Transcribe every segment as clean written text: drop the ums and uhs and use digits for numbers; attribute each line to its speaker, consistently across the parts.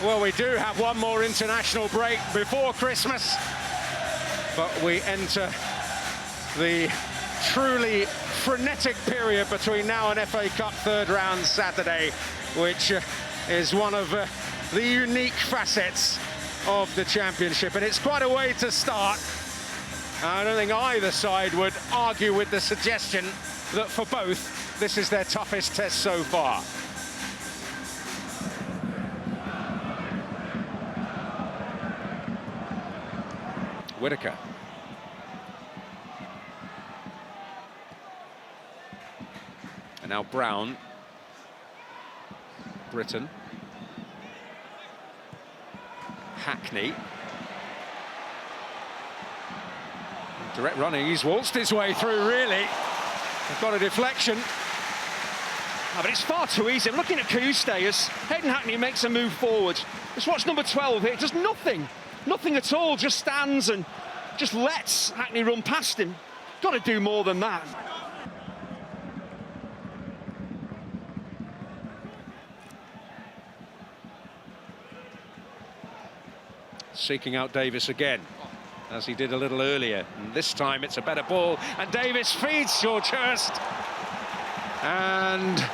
Speaker 1: Well, we do have one more international break before Christmas, but we enter the truly frenetic period between now and FA Cup third round Saturday, which is one of the unique facets of the Championship, and it's quite a way to start. I don't think either side would argue with the suggestion that for both, this is their toughest test so far. Whitaker. And now Brown. Britton. Hackney. Direct running, he's waltzed his way through, really. They've got a deflection.
Speaker 2: But it's far too easy. I'm looking at Caouste as Hayden Hackney makes a move forward. Just watch number 12 here, does nothing. Nothing at all, just stands and just lets Hackney run past him. Got to do more than that.
Speaker 1: Seeking out Davis again, as he did a little earlier. And this time it's a better ball, and Davis feeds George Hurst. And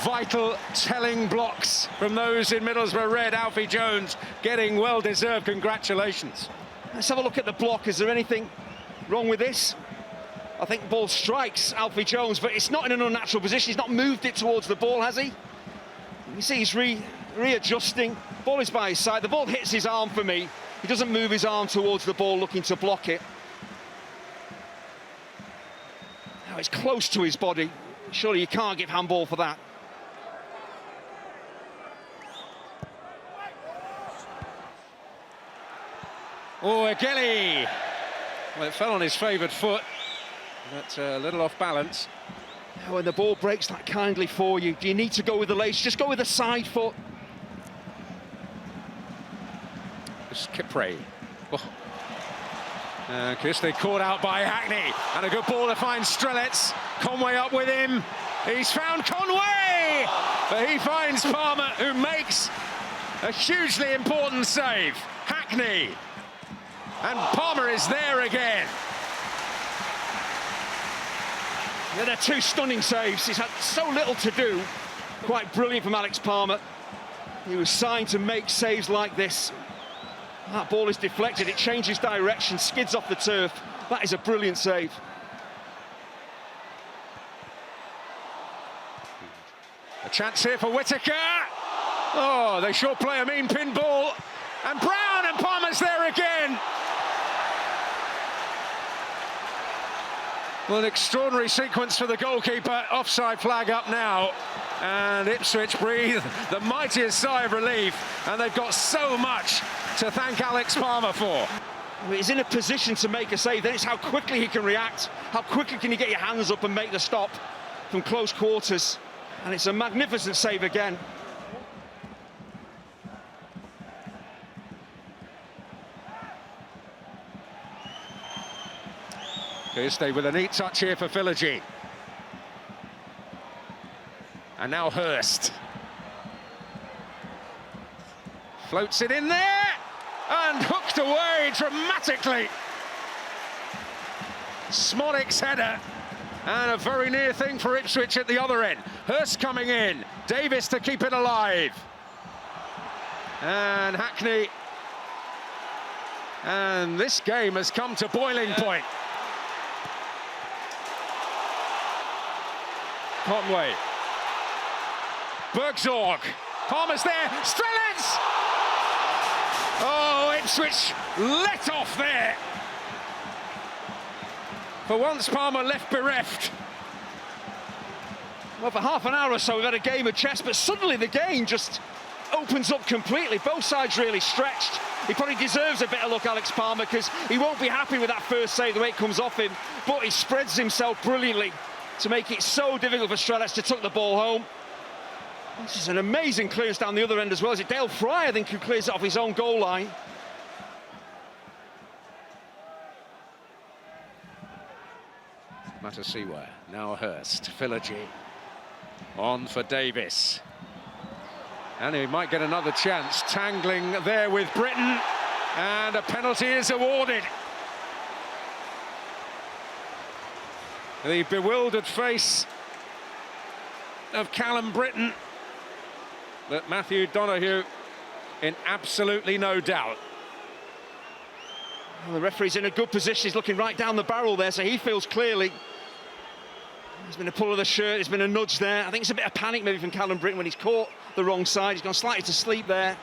Speaker 1: vital telling blocks from those in Middlesbrough red. Alfie Jones getting well-deserved congratulations.
Speaker 2: Let's have a look at the block. Is there anything wrong with this? I think ball strikes Alfie Jones, but it's not in an unnatural position. He's not moved it towards the ball, has he? You see he's readjusting. Ball is by his side. The ball hits his arm for me. He doesn't move his arm towards the ball looking to block it. Now it's close to his body. Surely you can't give handball for that.
Speaker 1: Oh, Ageli! Well, it fell on his favoured foot, but a little off balance.
Speaker 2: When the ball breaks that kindly for you, do you need to go with the lace? Just go with the side foot.
Speaker 1: It's Kipre. Oh. Caouste caught out by Hackney, and a good ball to find Strelets. Conway up with him. He's found Conway! But he finds Palmer, who makes a hugely important save. Hackney. And Palmer is there again.
Speaker 2: Yeah, they're two stunning saves. He's had so little to do. Quite brilliant from Alex Palmer. He was signed to make saves like this. That ball is deflected, it changes direction, skids off the turf. That is a brilliant save.
Speaker 1: A chance here for Whitaker. Oh, they sure play a mean pin ball. And Brown, and Palmer's there again. Well, an extraordinary sequence for the goalkeeper. Offside flag up now. And Ipswich breathe the mightiest sigh of relief. And they've got so much to thank Alex Palmer for.
Speaker 2: He's in a position to make a save, then it's how quickly he can react. How quickly can you get your hands up and make the stop from close quarters. And it's a magnificent save again.
Speaker 1: Caouste with a neat touch here for Philogene. And now Hurst. Floats it in there and hooked away dramatically. Smolek's header, and a very near thing for Ipswich at the other end. Hurst coming in, Davis to keep it alive. And Hackney. And this game has come to boiling point. Conway. Bergzorg. Palmer's there. Strelets! Oh, Ipswich let off there. For once, Palmer left bereft.
Speaker 2: Well, for half an hour or so, we've had a game of chess, but suddenly the game just opens up completely. Both sides really stretched. He probably deserves a bit of luck, Alex Palmer, because he won't be happy with that first save, the way it comes off him, but he spreads himself brilliantly to make it so difficult for Strelets to tuck the ball home. This is an amazing clearance down the other end as well. Is it Dale Fry, I think, who clears it off his own goal line?
Speaker 1: Matasiwa, now Hurst, Philogene. On for Davis. And he might get another chance. Tangling there with Britain, and a penalty is awarded. The bewildered face of Callum Britton, but Matthew Donoghue in absolutely no doubt.
Speaker 2: Well, the referee's in a good position. He's looking right down the barrel there, so he feels clearly. There's been a pull of the shirt, there's been a nudge there. I think it's a bit of panic maybe from Callum Britton when he's caught the wrong side. He's gone slightly to sleep there.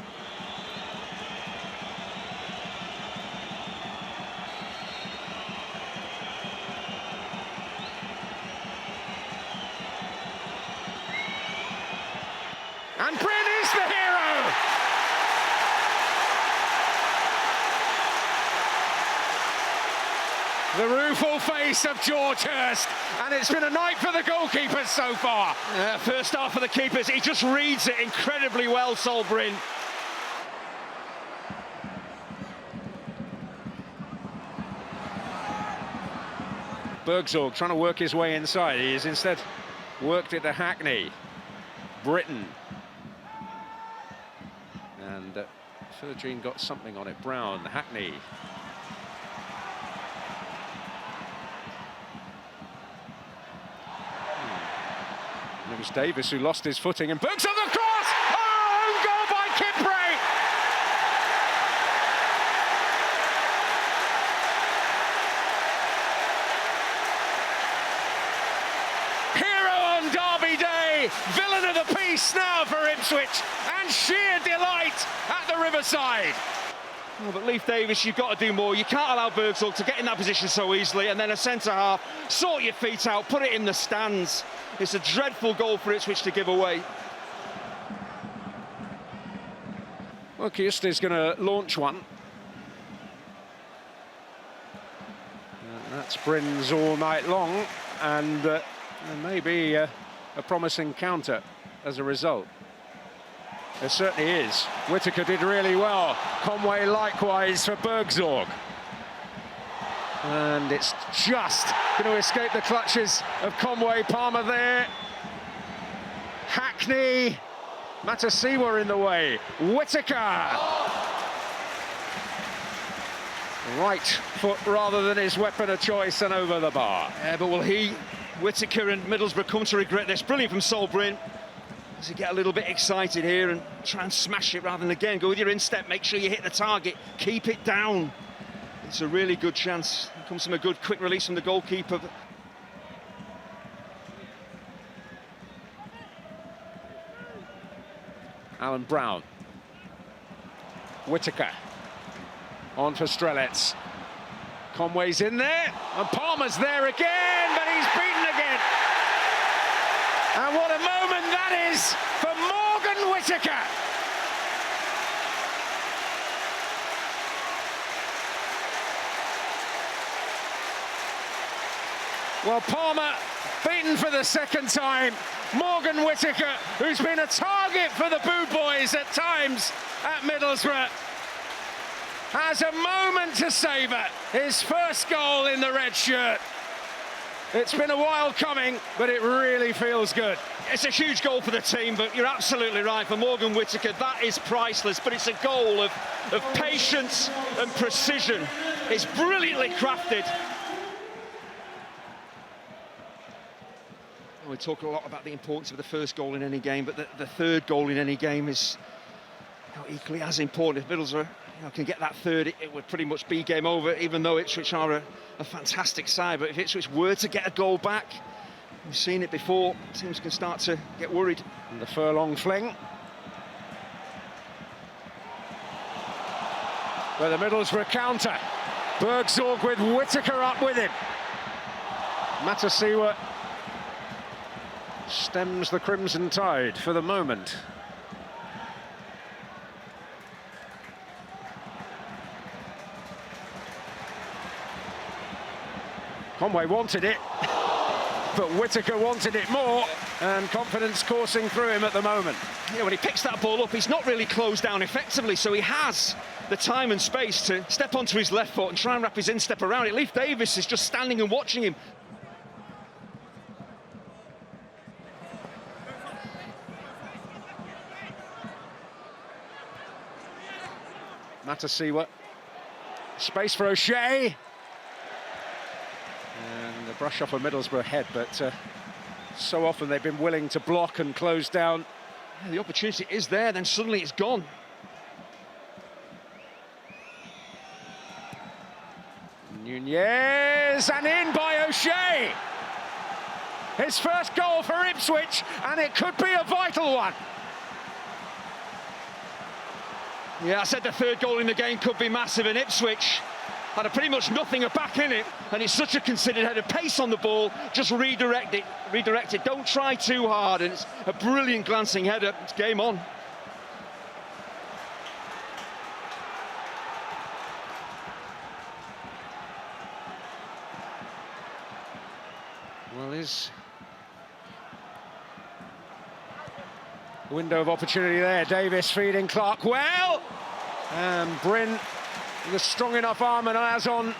Speaker 1: And Britton is the hero! The rueful face of George Hurst, and it's been a night for the goalkeepers so far.
Speaker 2: First half for the keepers, he just reads it incredibly well, Sol Bryn.
Speaker 1: Bergzorg trying to work his way inside. He has instead worked it to Hackney. Britton. And Philogene got something on it. Brown, Hackney. And it was Davis who lost his footing, and Bergzorg on the cross! Oh, own goal by Kipre! Hero on Derby Day, villain of the piece now for Ipswich, and sheer delight at the Riverside.
Speaker 2: Oh, but Leif Davis, you've got to do more. You can't allow Bergzorg to get in that position so easily, and then a centre-half, sort your feet out, put it in the stands. It's a dreadful goal for Ipswich to give away.
Speaker 1: Well, Kierste's going to launch one. That's Bryn's all night long, and there may be a promising counter as a result. There certainly is. Whittaker did really well. Conway likewise for Bergzorg. And it's just going to escape the clutches of Conway. Palmer there. Hackney. Matasiwa in the way. Whittaker. Right foot rather than his weapon of choice and over the bar.
Speaker 2: Yeah, but will he, Whittaker and Middlesbrough, come to regret this? Brilliant from Sol Bryn. Does he get a little bit excited here and try and smash it rather than, again, go with your instep, make sure you hit the target, keep it down. It's a really good chance. It comes from a good quick release from the goalkeeper.
Speaker 1: Alan Brown. Whittaker. On for Strelets. Conway's in there, and Palmer's there again, but he's beaten again. And what a moment that is for Morgan Whittaker. Well, Palmer beaten for the second time. Morgan Whittaker, who's been a target for the Boo Boys at times at Middlesbrough, has a moment to savour his first goal in the red shirt. It's been a while coming, but it really feels good.
Speaker 2: It's a huge goal for the team, but you're absolutely right. For Morgan Whittaker, that is priceless, but it's a goal of patience and precision. It's brilliantly crafted. We talk a lot about the importance of the first goal in any game, but the third goal in any game is equally as important. If Middlesbrough can get that third, it would pretty much be game over, even though Ipswich are a fantastic side. But if Ipswich were to get a goal back, we've seen it before, teams can start to get worried.
Speaker 1: And the furlong fling. Where the Middlesbrough counter. Bergzorg with Whittaker up with him. Matasiwa stems the Crimson Tide for the moment. Conway wanted it, but Whittaker wanted it more, and confidence coursing through him at the moment.
Speaker 2: Yeah, when he picks that ball up, he's not really closed down effectively, so he has the time and space to step onto his left foot and try and wrap his instep around it. Leif Davis is just standing and watching him.
Speaker 1: Matasiwa. Space for O'Shea. And the brush off a Middlesbrough head, but so often they've been willing to block and close down.
Speaker 2: Yeah, the opportunity is there, then suddenly it's gone.
Speaker 1: Nunez, and in by O'Shea. His first goal for Ipswich, and it could be a vital one.
Speaker 2: Yeah, I said the third goal in the game could be massive, and Ipswich had pretty much nothing back in it, and it's such a considered header. Pace on the ball, just redirect it. Don't try too hard, and it's a brilliant glancing header. It's game on.
Speaker 1: Well, his window of opportunity there. Davis feeding Clark well, and Bryn with a strong enough arm, and Azon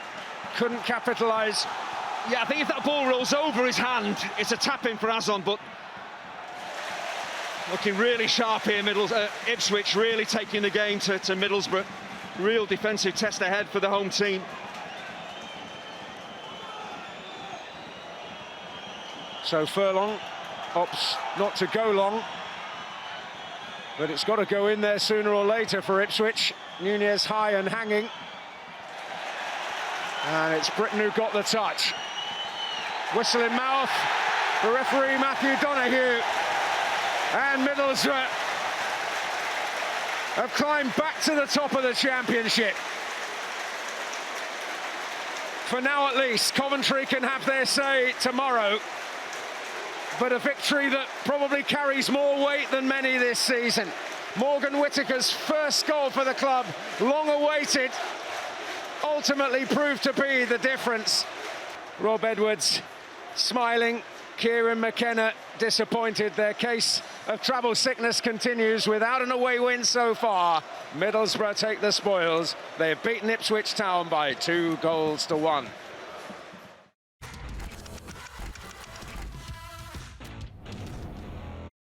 Speaker 1: couldn't capitalise.
Speaker 2: Yeah, I think if that ball rolls over his hand, it's a tap-in for Azon, but looking really sharp here, Ipswich really taking the game to Middlesbrough. Real defensive test ahead for the home team.
Speaker 1: So Furlong opts not to go long, but it's got to go in there sooner or later for Ipswich. Nunez high and hanging. And it's Britton who got the touch. Whistle in mouth. The referee, Matthew Donoghue. And Middlesbrough have climbed back to the top of the championship. For now at least. Coventry can have their say tomorrow. But a victory that probably carries more weight than many this season. Morgan Whittaker's first goal for the club, long awaited, ultimately proved to be the difference. Rob Edwards smiling, Kieran McKenna disappointed. Their case of travel sickness continues without an away win so far. Middlesbrough take the spoils. They've beaten Ipswich Town by 2-1.